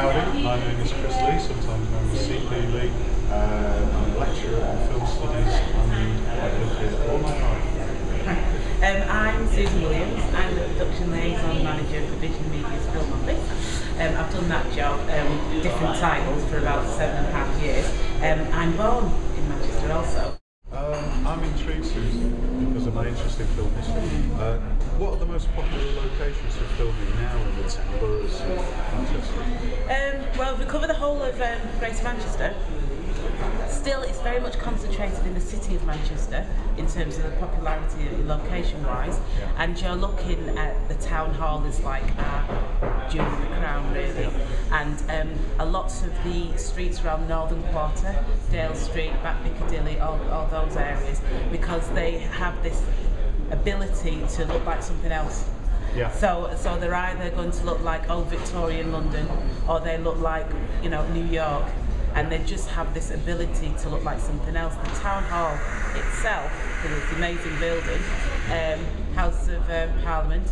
Howdy, my name is Chris Lee, sometimes known as CP Lee. I'm a lecturer in film studies and I've lived here all my life. I'm Susan Williams. I'm the production liaison manager for Vision Media's Film Office. I've done that job with different titles for about 7.5 years. I'm born in Manchester also. I'm intrigued, Susan, because of my interest in film history. What are the most popular locations for filming now in the 10 boroughs of Manchester? Well, we cover the whole of Greater Manchester. Still, it's very much concentrated in the city of Manchester in terms of the popularity location-wise, and you're looking at the town hall as like our jewel in the crown, really. And a lot of the streets around Northern Quarter, Dale Street, Back Piccadilly, all those areas, because they have this ability to look like something else. Yeah. So they're either going to look like old Victorian London, or they look like, you know, New York. And they just have this ability to look like something else. The town hall itself, with its amazing building, House of Parliament,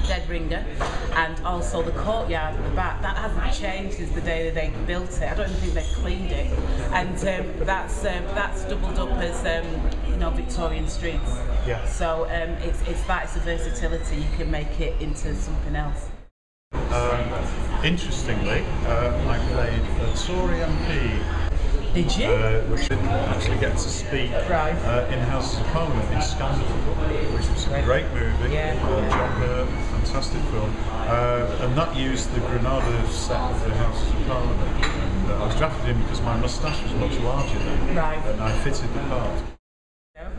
dead ringer, and also the courtyard at the back, that hasn't changed since the day that they built it. I don't even think they cleaned it, and that's doubled up as you know, Victorian streets. Yeah. So it's the versatility. You can make it into something else. Interestingly, I played a Tory MP. Did you? Which didn't actually get to speak in Houses of Parliament in Scandal, which was a great movie. John Hurt, fantastic film. And that used the Granada set of the Houses of Parliament. And I was drafted in because my moustache was much larger then. And I fitted the part.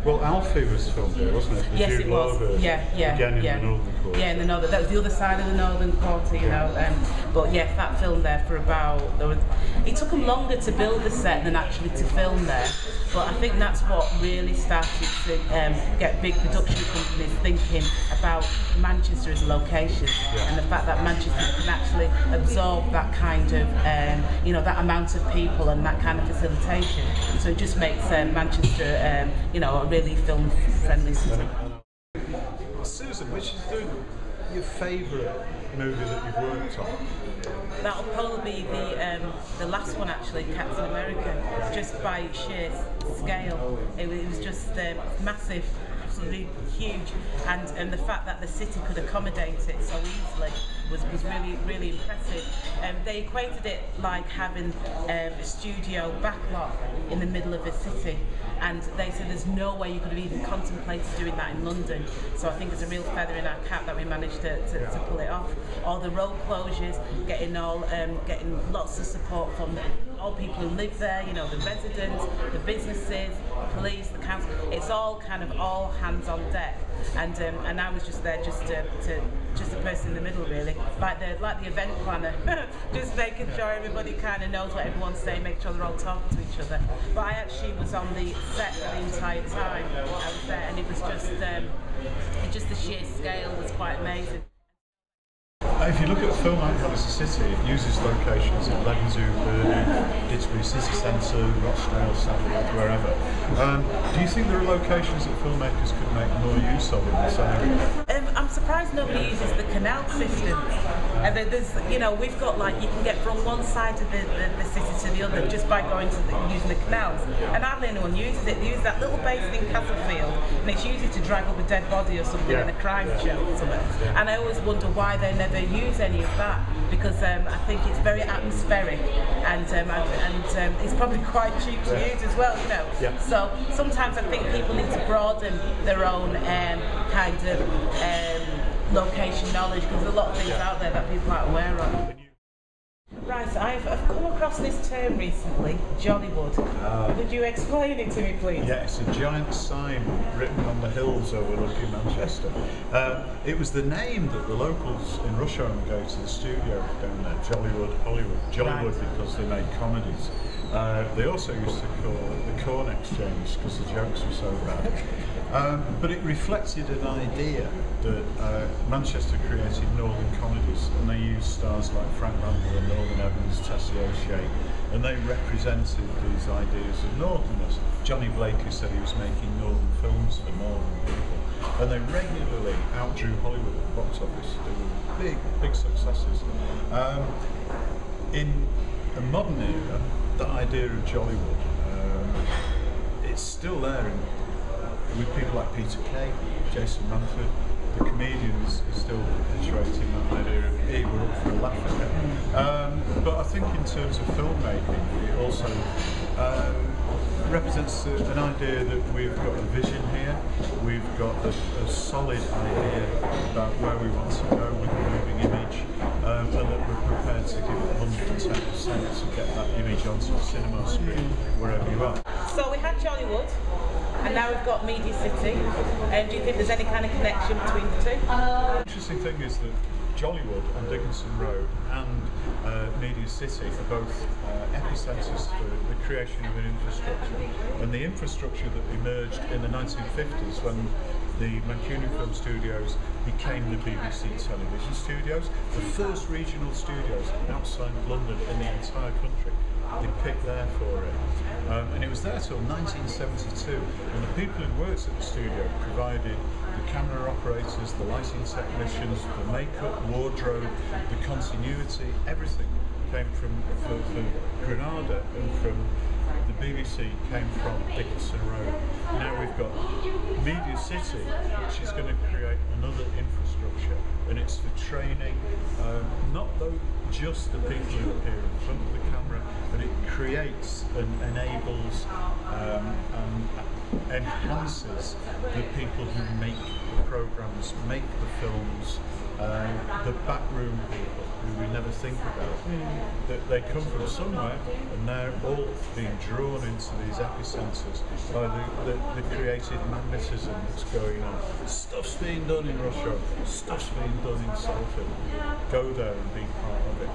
Well, Alfie was filmed here, wasn't it? Yes, it was. Again in the Northern Quarter. Yeah, in the Northern. That was the other side of the Northern Quarter, you know. But yes, that filmed there for about. It took them longer to build the set than actually to film there. But I think that's what really started to get big production companies thinking about Manchester as a location, and the fact that Manchester can actually absorb that kind of, you know, that amount of people and that kind of facilitation. So it just makes Manchester, you know, a really film-friendly city. Susan, which is your favourite movie that you've worked on? That'll probably be the last one, actually, Captain America, just by sheer scale. It was just massive, absolutely huge, and the fact that the city could accommodate it so easily was really, really impressive. They equated it like having a studio backlot in the middle of a city, and they said there's no way you could have even contemplated doing that in London. So I think it's a real feather in our cap that we managed to pull it off. All the road closures, getting lots of support from all people who live there, you know, the residents, the businesses, the police, the council. It's all kind of all hands on deck, and I was just there just a person in the middle, really, like the event planner, just making sure everybody kind of knows what everyone's saying, make sure they're all talking to each other. But I actually was on the set the entire time I was there, and it was just the sheer scale was quite amazing. If you look at a film like Granada City, it uses locations in Levenshulme, Burnham, Didsbury City Centre, Rochdale, Salford, wherever. Do you think there are locations that filmmakers could make more use of in this area? I'm surprised nobody uses the canal system. And there's, you know, we've got like, you can get from one side of the city to the other just by going to using the canals. And hardly anyone uses it. They use that little basin in Castlefield, and it's usually to drag up a dead body or something in a crime show or something. And I always wonder why they never use any of that, because I think it's very atmospheric, and it's probably quite cheap to use as well, you know. So sometimes I think people need to broaden their own kind of location knowledge, because there's a lot of things out there that people aren't aware of. Right, I've come across this term recently, Jollywood. Would you explain it to me, please? Yeah, it's a giant sign written on the hills overlooking Manchester. It was the name that the locals in rush hour gave to the studio down there, Jollywood, Hollywood. Jollywood because they made comedies. They also used to call it the Corn Exchange because the jokes were so bad. But it reflected an idea that Manchester created northern comedies, and they used stars like Frank Randall and Northern Evans, Tessie O'Shea, and they represented these ideas of northerners. Johnny Blakey said he was making northern films for northern people, and they regularly outdrew Hollywood at the box office. They were big successes. in a modern era, that idea of Jollywood, it's still there with people like Peter Kay, Jason Manford. The comedians are still perpetuating that idea of, hey, we're up for a laugh. But I think in terms of filmmaking, it also represents an idea that we've got a vision here, we've got a solid idea about where we want to go with the moving image, and that we're prepared to give it 110% to get that image onto a cinema screen, wherever you are. So we had Jollywood, and now we've got Media City. Do you think there's any kind of connection between the two? The interesting thing is that Jollywood and Dickinson Road and Media City are both epicentres for the creation of an infrastructure. And the infrastructure that emerged in the 1950s when the Mancunian Film Studios became the BBC television studios, the first regional studios outside London in the entire country. They picked there for it. And it was there till 1972, and the people who worked at the studio provided the camera operators, the lighting technicians, the makeup, wardrobe, the continuity, everything came from Granada, and from the BBC came from Dickinson Road. Now we've got Media City, which is going to create another infrastructure, and it's for training, not though just the people who appear in front of the camera, but it creates and enables and enhances the people who make the programmes, make the films, the backroom people who we never think about. That they come from somewhere, and they're all being drawn into these epicentres by the creative magnetism that's going on. Stuff's being done in Russia, stuff's being done in Salford. Go there and be part of it.